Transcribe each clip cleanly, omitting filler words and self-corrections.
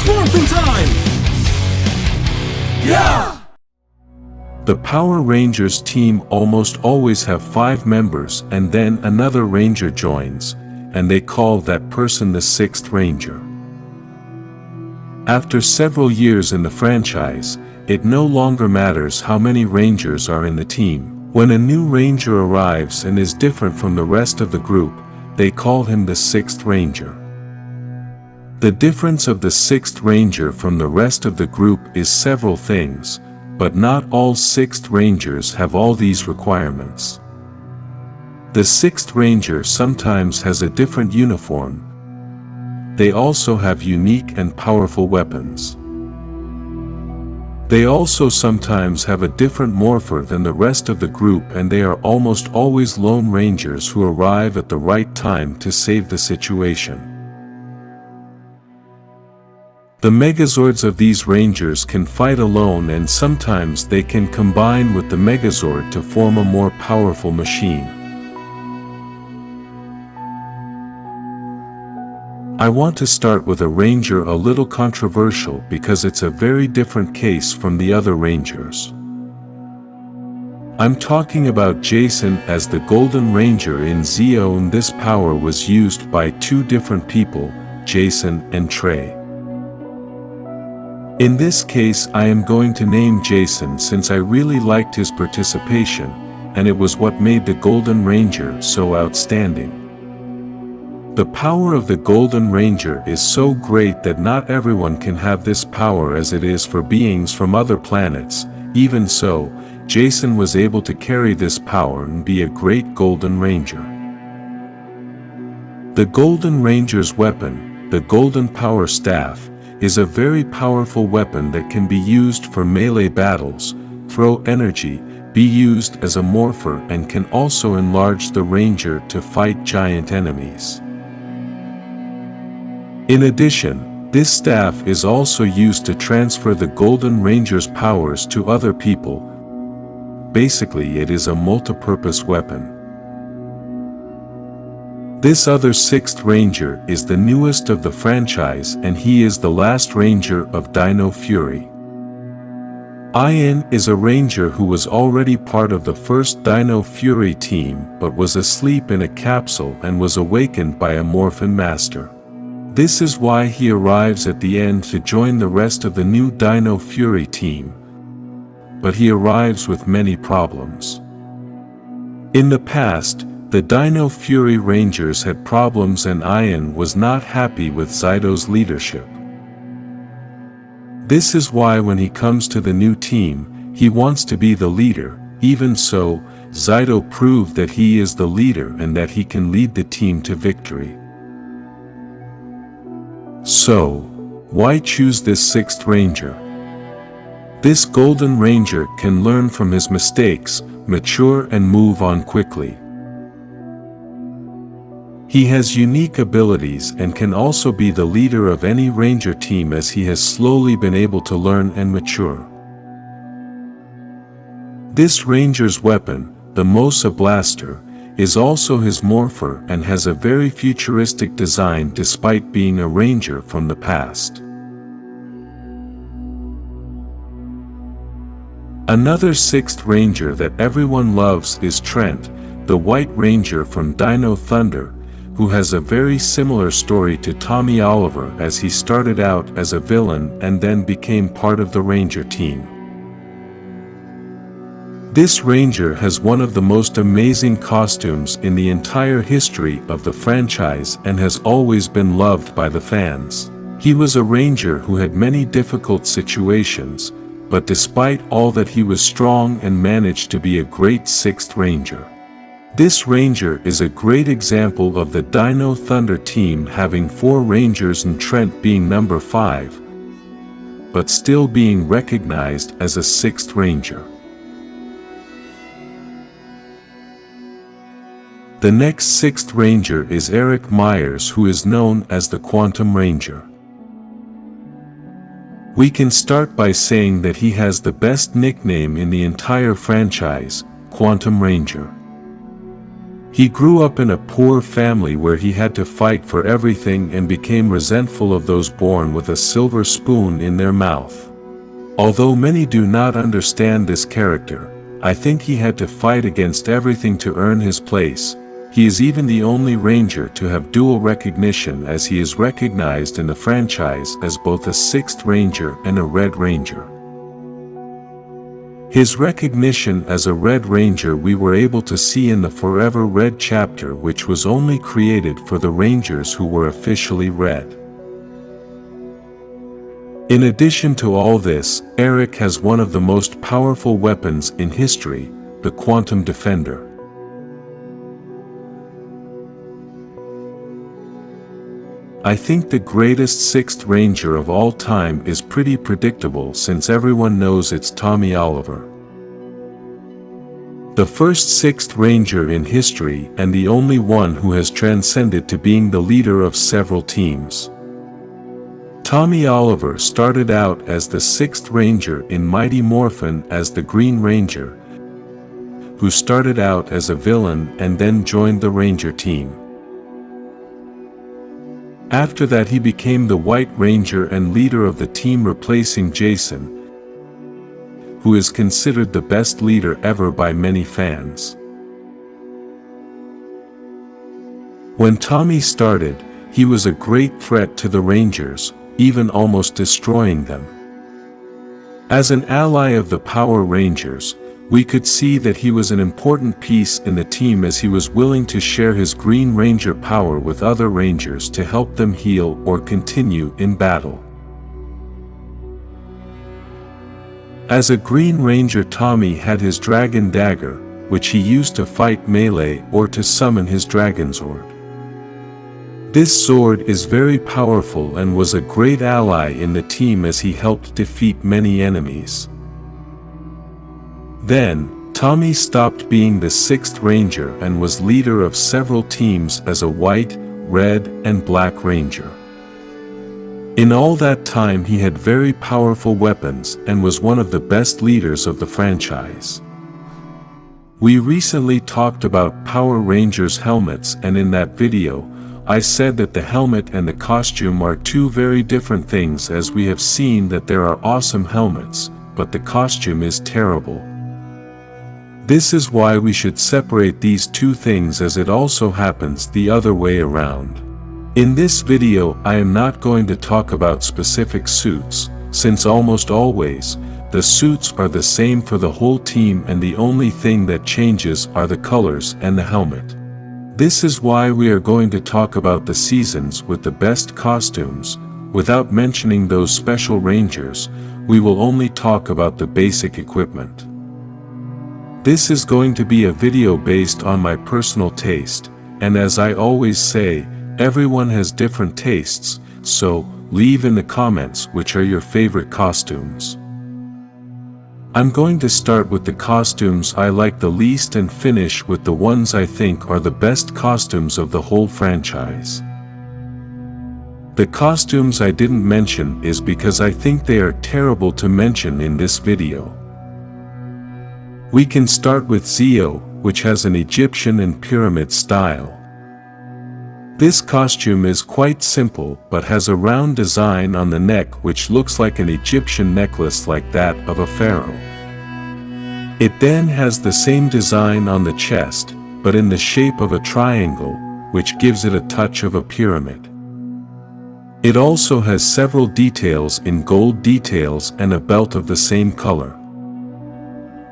Morphin time! Yeah! The Power Rangers team almost always have 5 members, and then another ranger joins, and they call that person the 6th Ranger. After several years in the franchise, it no longer matters how many Rangers are in the team. When a new Ranger arrives and is different from the rest of the group, they call him the 6th Ranger. The difference of the 6th Ranger from the rest of the group is several things, but not all 6th Rangers have all these requirements. The 6th Ranger sometimes has a different uniform. They also have unique and powerful weapons. They also sometimes have a different morpher than the rest of the group, and they are almost always lone rangers who arrive at the right time to save the situation. The Megazords of these Rangers can fight alone, and sometimes they can combine with the Megazord to form a more powerful machine. I want to start with a Ranger a little controversial because it's a very different case from the other Rangers. I'm talking about Jason as the Golden Ranger in Zeo. This power was used by 2 different people, Jason and Trey. In this case, I am going to name Jason since I really liked his participation, and it was what made the Golden Ranger so outstanding. The power of the Golden Ranger is so great that not everyone can have this power as it is for beings from other planets. Even so, Jason was able to carry this power and be a great Golden Ranger. The Golden Ranger's weapon, the Golden Power Staff, is a very powerful weapon that can be used for melee battles, throw energy, be used as a morpher, and can also enlarge the Ranger to fight giant enemies. In addition, this staff is also used to transfer the Golden Ranger's powers to other people. Basically, it is a multi-purpose weapon. This other 6th Ranger is the newest of the franchise, and he is the last Ranger of Dino Fury. Ian is a Ranger who was already part of the first Dino Fury team but was asleep in a capsule and was awakened by a Morphin Master. This is why he arrives at the end to join the rest of the new Dino Fury team. But he arrives with many problems. In the past, the Dino Fury Rangers had problems, and Ian was not happy with Zyto's leadership. This is why when he comes to the new team, he wants to be the leader. Even so, Zyto proved that he is the leader and that he can lead the team to victory. So, why choose this 6th Ranger? This Golden Ranger can learn from his mistakes, mature, and move on quickly. He has unique abilities and can also be the leader of any Ranger team, as he has slowly been able to learn and mature. This Ranger's weapon, the Mosa Blaster, is also his morpher and has a very futuristic design despite being a Ranger from the past. Another 6th Ranger that everyone loves is Trent, the White Ranger from Dino Thunder, who has a very similar story to Tommy Oliver, as he started out as a villain and then became part of the Ranger team. This Ranger has one of the most amazing costumes in the entire history of the franchise and has always been loved by the fans. He was a Ranger who had many difficult situations, but despite all that, he was strong and managed to be a great 6th Ranger. This Ranger is a great example of the Dino Thunder team having 4 Rangers and Trent being number 5, but still being recognized as a 6th Ranger. The next 6th Ranger is Eric Myers, who is known as the Quantum Ranger. We can start by saying that he has the best nickname in the entire franchise, Quantum Ranger. He grew up in a poor family where he had to fight for everything and became resentful of those born with a silver spoon in their mouth. Although many do not understand this character, I think he had to fight against everything to earn his place. He is even the only Ranger to have dual recognition, as he is recognized in the franchise as both a 6th Ranger and a Red Ranger. His recognition as a Red Ranger we were able to see in the Forever Red chapter, which was only created for the Rangers who were officially red. In addition to all this, Eric has one of the most powerful weapons in history, the Quantum Defender. I think the greatest 6th Ranger of all time is pretty predictable, since everyone knows it's Tommy Oliver. The first 6th Ranger in history and the only one who has transcended to being the leader of several teams. Tommy Oliver started out as the 6th Ranger in Mighty Morphin as the Green Ranger, who started out as a villain and then joined the Ranger team. After that he became the White Ranger and leader of the team, replacing Jason, who is considered the best leader ever by many fans. When Tommy started, he was a great threat to the Rangers, even almost destroying them. As an ally of the Power Rangers, we could see that he was an important piece in the team, as he was willing to share his Green Ranger power with other Rangers to help them heal or continue in battle. As a Green Ranger, Tommy had his Dragon Dagger, which he used to fight melee or to summon his Dragon Zord. This sword is very powerful and was a great ally in the team, as he helped defeat many enemies. Then, Tommy stopped being the 6th Ranger and was leader of several teams as a White, Red, and Black Ranger. In all that time he had very powerful weapons and was one of the best leaders of the franchise. We recently talked about Power Rangers helmets, and in that video, I said that the helmet and the costume are two very different things, as we have seen that there are awesome helmets, but the costume is terrible. This is why we should separate these two things, as it also happens the other way around. In this video I am not going to talk about specific suits, since almost always, the suits are the same for the whole team and the only thing that changes are the colors and the helmet. This is why we are going to talk about the seasons with the best costumes. Without mentioning those special Rangers, we will only talk about the basic equipment. This is going to be a video based on my personal taste, and as I always say, everyone has different tastes, so leave in the comments which are your favorite costumes. I'm going to start with the costumes I like the least and finish with the ones I think are the best costumes of the whole franchise. The costumes I didn't mention is because I think they are terrible to mention in this video. We can start with Zeo, which has an Egyptian and pyramid style. This costume is quite simple but has a round design on the neck which looks like an Egyptian necklace like that of a pharaoh. It then has the same design on the chest, but in the shape of a triangle, which gives it a touch of a pyramid. It also has several details in gold details and a belt of the same color.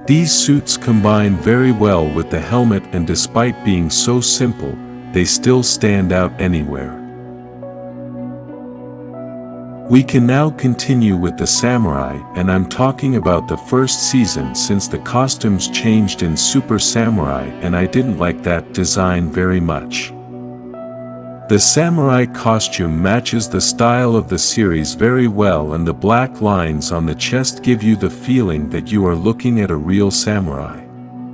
These suits combine very well with the helmet, and despite being so simple, they still stand out anywhere. We can now continue with the samurai, and I'm talking about the first season, since the costumes changed in Super Samurai and I didn't like that design very much. The samurai costume matches the style of the series very well, and the black lines on the chest give you the feeling that you are looking at a real samurai.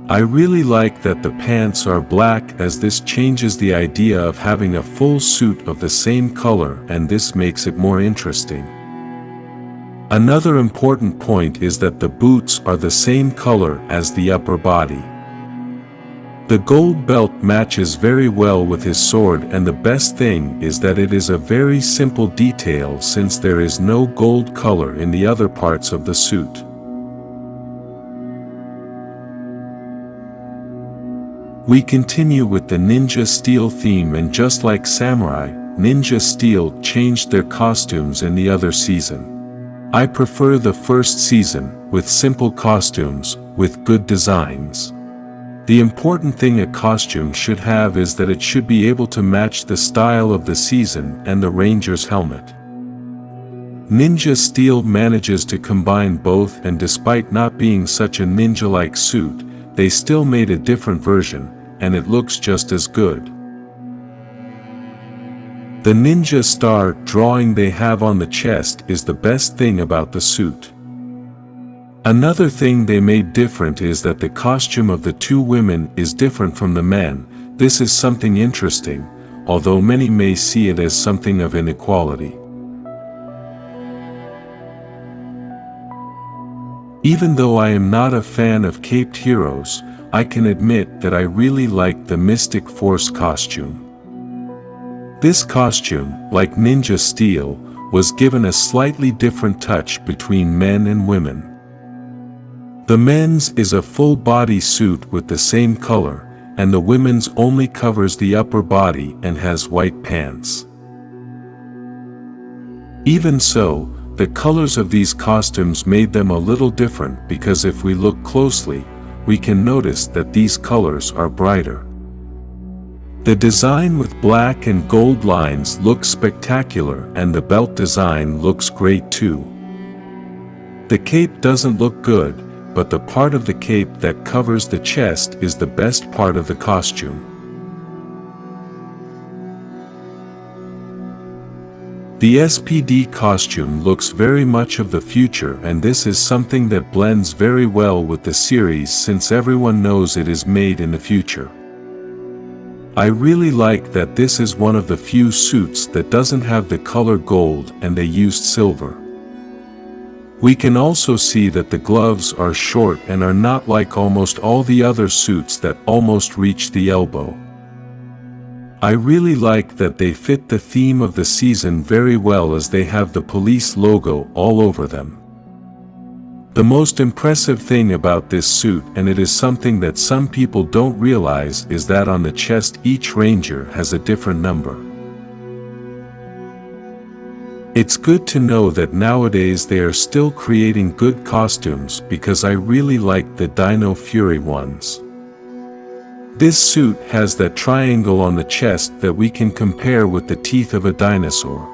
I really like that the pants are black, as this changes the idea of having a full suit of the same color, and this makes it more interesting. Another important point is that the boots are the same color as the upper body. The gold belt matches very well with his sword, and the best thing is that it is a very simple detail since there is no gold color in the other parts of the suit. We continue with the Ninja Steel theme, and just like Samurai, Ninja Steel changed their costumes in the other season. I prefer the first season, with simple costumes, with good designs. The important thing a costume should have is that it should be able to match the style of the season and the Ranger's helmet. Ninja Steel manages to combine both, and despite not being such a ninja-like suit, they still made a different version, and it looks just as good. The ninja star drawing they have on the chest is the best thing about the suit. Another thing they made different is that the costume of the two women is different from the men. This is something interesting, although many may see it as something of inequality. Even though I am not a fan of caped heroes, I can admit that I really like the Mystic Force costume. This costume, like Ninja Steel, was given a slightly different touch between men and women. The men's is a full-body suit with the same color, and the women's only covers the upper body and has white pants. Even so, the colors of these costumes made them a little different, because if we look closely, we can notice that these colors are brighter. The design with black and gold lines looks spectacular, and the belt design looks great too. The cape doesn't look good, but the part of the cape that covers the chest is the best part of the costume. The SPD costume looks very much of the future, and this is something that blends very well with the series since everyone knows it is made in the future. I really like that this is one of the few suits that doesn't have the color gold and they used silver. We can also see that the gloves are short and are not like almost all the other suits that almost reach the elbow. I really like that they fit the theme of the season very well, as they have the police logo all over them. The most impressive thing about this suit, and it is something that some people don't realize, is that on the chest each ranger has a different number. It's good to know that nowadays they are still creating good costumes, because I really like the Dino Fury ones. This suit has that triangle on the chest that we can compare with the teeth of a dinosaur.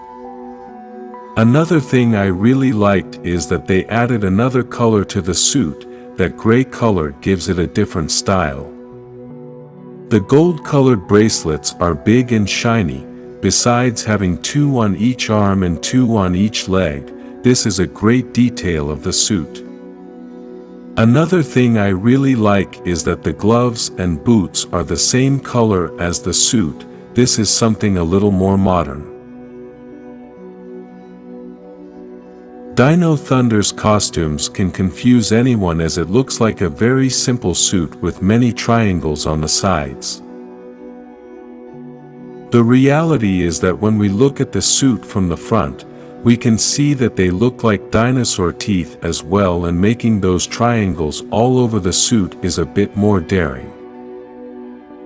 Another thing I really liked is that they added another color to the suit. That gray color gives it a different style. The gold-colored bracelets are big and shiny. Besides having 2 on each arm and 2 on each leg, this is a great detail of the suit. Another thing I really like is that the gloves and boots are the same color as the suit. This is something a little more modern. Dino Thunder's costumes can confuse anyone, as it looks like a very simple suit with many triangles on the sides. The reality is that when we look at the suit from the front, we can see that they look like dinosaur teeth as well, and making those triangles all over the suit is a bit more daring.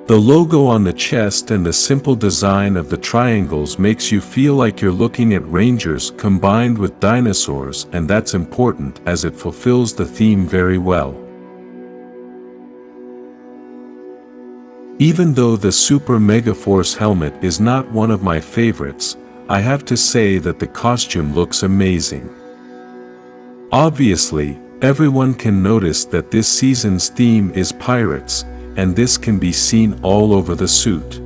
The logo on the chest and the simple design of the triangles makes you feel like you're looking at rangers combined with dinosaurs, and that's important as it fulfills the theme very well. Even though the Super Mega Force helmet is not one of my favorites, I have to say that the costume looks amazing. Obviously, everyone can notice that this season's theme is pirates, and this can be seen all over the suit.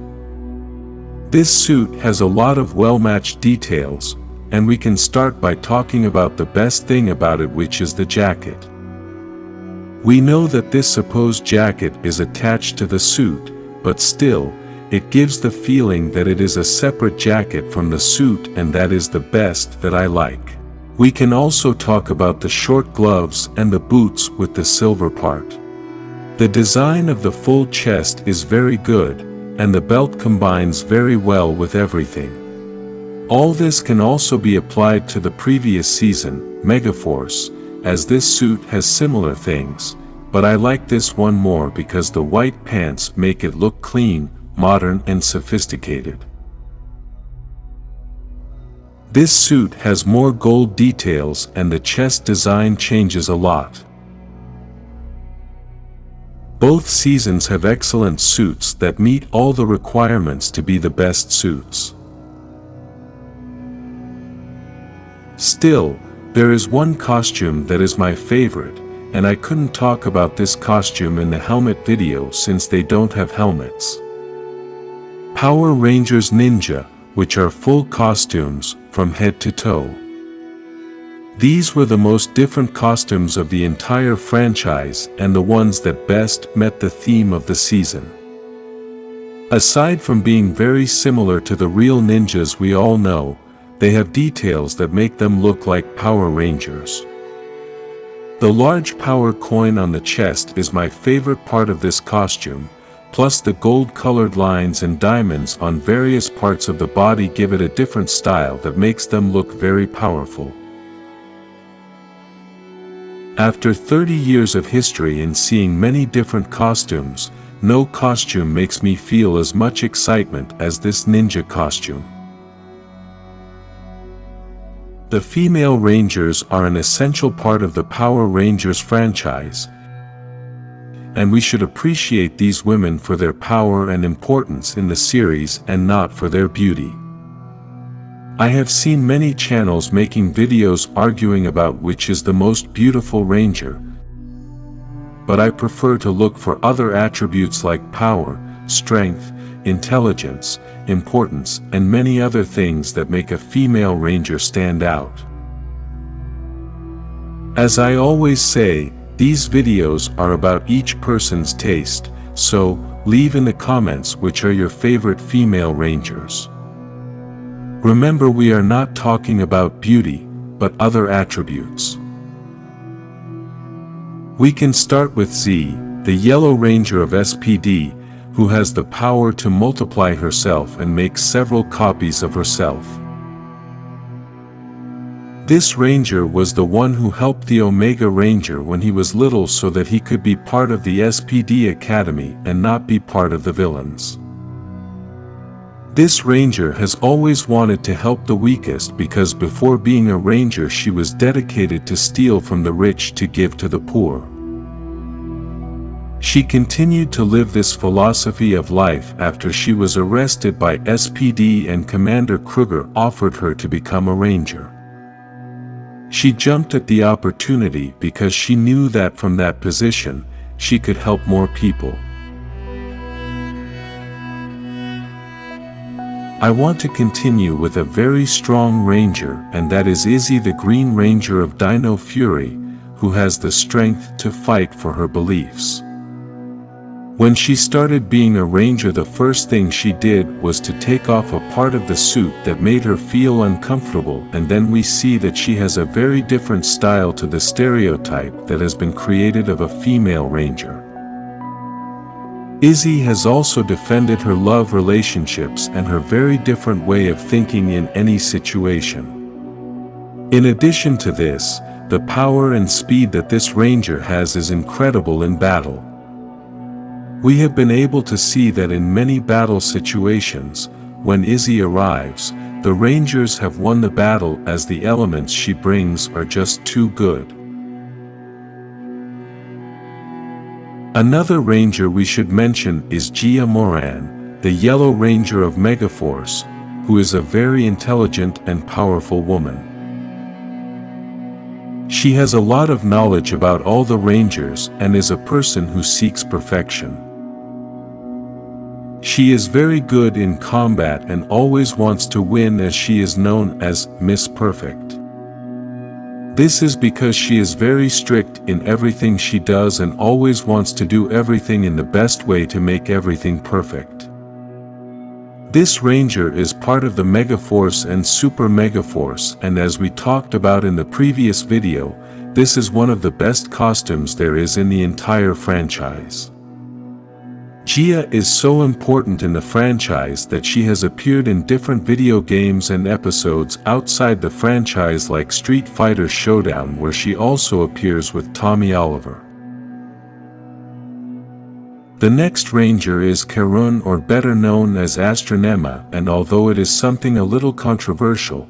This suit has a lot of well-matched details, and we can start by talking about the best thing about it, which is the jacket. We know that this supposed jacket is attached to the suit, but still, it gives the feeling that it is a separate jacket from the suit, and that is the best that I like. We can also talk about the short gloves and the boots with the silver part. The design of the full chest is very good, and the belt combines very well with everything. All this can also be applied to the previous season, Megaforce, as this suit has similar things, but I like this one more because the white pants make it look clean, modern and sophisticated. This suit has more gold details and the chest design changes a lot. Both seasons have excellent suits that meet all the requirements to be the best suits. Still, there is one costume that is my favorite, and I couldn't talk about this costume in the helmet video since they don't have helmets. Power Rangers Ninja, which are full costumes from head to toe. These were the most different costumes of the entire franchise and the ones that best met the theme of the season. Aside from being very similar to the real ninjas we all know, they have details that make them look like Power Rangers. The large power coin on the chest is my favorite part of this costume, plus the gold-colored lines and diamonds on various parts of the body give it a different style that makes them look very powerful. After 30 years of history and seeing many different costumes, no costume makes me feel as much excitement as this ninja costume. The female Rangers are an essential part of the Power Rangers franchise, and we should appreciate these women for their power and importance in the series and not for their beauty. I have seen many channels making videos arguing about which is the most beautiful Ranger, but I prefer to look for other attributes like power, strength, intelligence, importance, and many other things that make a female Ranger stand out. As I always say, these videos are about each person's taste, so leave in the comments which are your favorite female Rangers. Remember, we are not talking about beauty, but other attributes. We can start with Z, the Yellow Ranger of SPD, who has the power to multiply herself and make several copies of herself. This Ranger was the one who helped the Omega Ranger when he was little so that he could be part of the SPD Academy and not be part of the villains. This Ranger has always wanted to help the weakest because before being a Ranger she was dedicated to steal from the rich to give to the poor. She continued to live this philosophy of life after she was arrested by SPD and Commander Kruger offered her to become a Ranger. She jumped at the opportunity because she knew that from that position, she could help more people. I want to continue with a very strong Ranger, and that is Izzy, the Green Ranger of Dino Fury, who has the strength to fight for her beliefs. When she started being a Ranger, the first thing she did was to take off a part of the suit that made her feel uncomfortable, and then we see that she has a very different style to the stereotype that has been created of a female Ranger. Izzy has also defended her love relationships and her very different way of thinking in any situation. In addition to this, the power and speed that this Ranger has is incredible in battle. We have been able to see that in many battle situations, when Izzy arrives, the Rangers have won the battle as the elements she brings are just too good. Another Ranger we should mention is Gia Moran, the Yellow Ranger of Megaforce, who is a very intelligent and powerful woman. She has a lot of knowledge about all the Rangers and is a person who seeks perfection. She is very good in combat and always wants to win, as she is known as Miss Perfect. This is because she is very strict in everything she does and always wants to do everything in the best way to make everything perfect. This Ranger is part of the Megaforce and Super Megaforce, and as we talked about in the previous video, This is one of the best costumes there is in the entire franchise. Gia is so important in the franchise that she has appeared in different video games and episodes outside the franchise like Street Fighter Showdown, where she also appears with Tommy Oliver. The next ranger is Karun, or better known as Astronema, and although it is something a little controversial,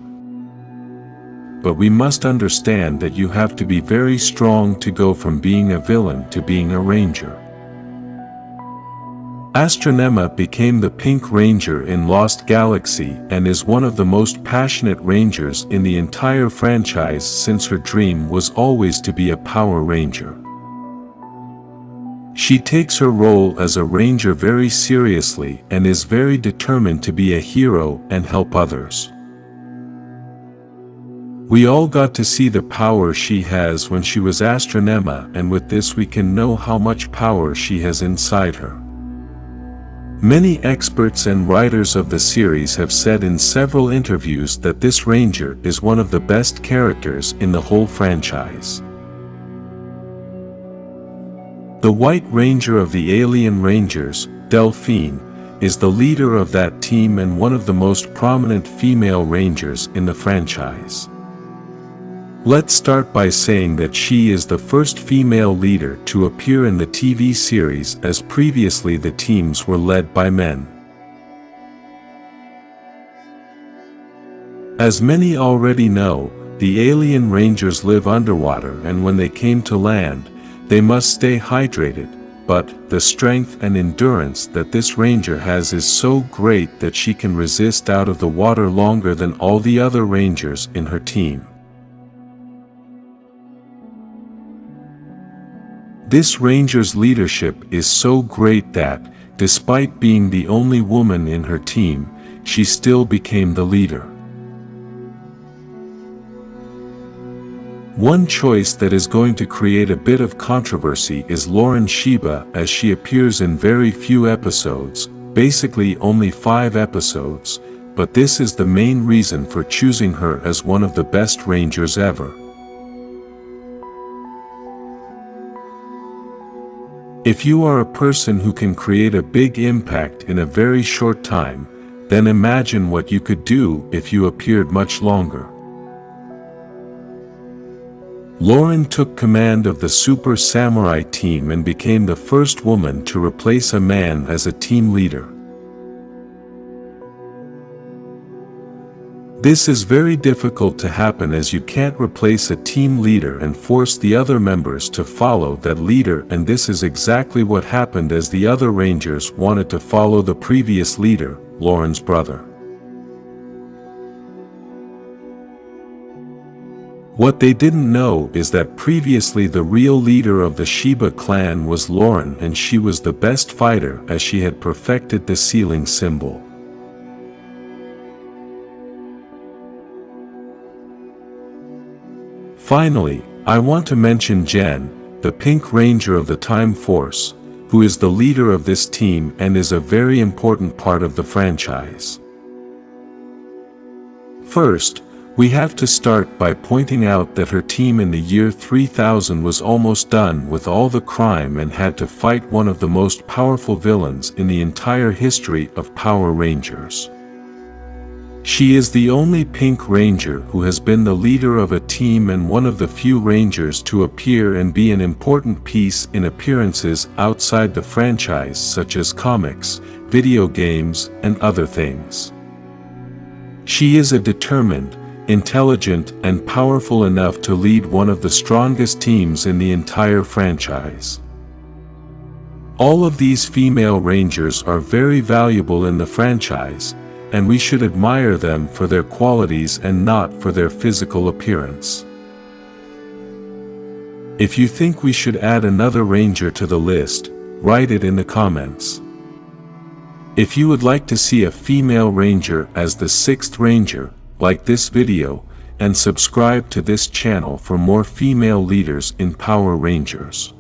but we must understand that you have to be very strong to go from being a villain to being a ranger. Astronema became the Pink Ranger in Lost Galaxy and is one of the most passionate rangers in the entire franchise, since her dream was always to be a Power Ranger. She takes her role as a ranger very seriously and is very determined to be a hero and help others. We all got to see the power she has when she was Astronema, and with this we can know how much power she has inside her. Many experts and writers of the series have said in several interviews that this ranger is one of the best characters in the whole franchise. The White Ranger of the Alien Rangers, Delphine, is the leader of that team and one of the most prominent female rangers in the franchise. Let's start by saying that she is the first female leader to appear in the TV series, as previously the teams were led by men. As many already know, the alien rangers live underwater, and when they came to land, they must stay hydrated, but the strength and endurance that this ranger has is so great that she can resist out of the water longer than all the other rangers in her team. This ranger's leadership is so great that, despite being the only woman in her team, she still became the leader. One choice that is going to create a bit of controversy is Lauren Shiba, as she appears in very few episodes, basically only 5 episodes, but this is the main reason for choosing her as one of the best rangers ever. If you are a person who can create a big impact in a very short time, then imagine what you could do if you appeared much longer. Lauren took command of the Super Samurai team and became the first woman to replace a man as a team leader. This is very difficult to happen, as you can't replace a team leader and force the other members to follow that leader, and this is exactly what happened, as the other rangers wanted to follow the previous leader, Lauren's brother. What they didn't know is that previously the real leader of the Shiba clan was Lauren, and she was the best fighter, as she had perfected the ceiling symbol. Finally, I want to mention Jen, the Pink Ranger of the Time Force, who is the leader of this team and is a very important part of the franchise. First, we have to start by pointing out that her team in the year 3000 was almost done with all the crime and had to fight one of the most powerful villains in the entire history of Power Rangers. She is the only Pink Ranger who has been the leader of a team and one of the few Rangers to appear and be an important piece in appearances outside the franchise, such as comics, video games, and other things. She is a determined, intelligent, and powerful enough to lead one of the strongest teams in the entire franchise. All of these female Rangers are very valuable in the franchise, and we should admire them for their qualities and not for their physical appearance. If you think we should add another Ranger to the list, write it in the comments. If you would like to see a female Ranger as the 6th Ranger, like this video, and subscribe to this channel for more female leaders in Power Rangers.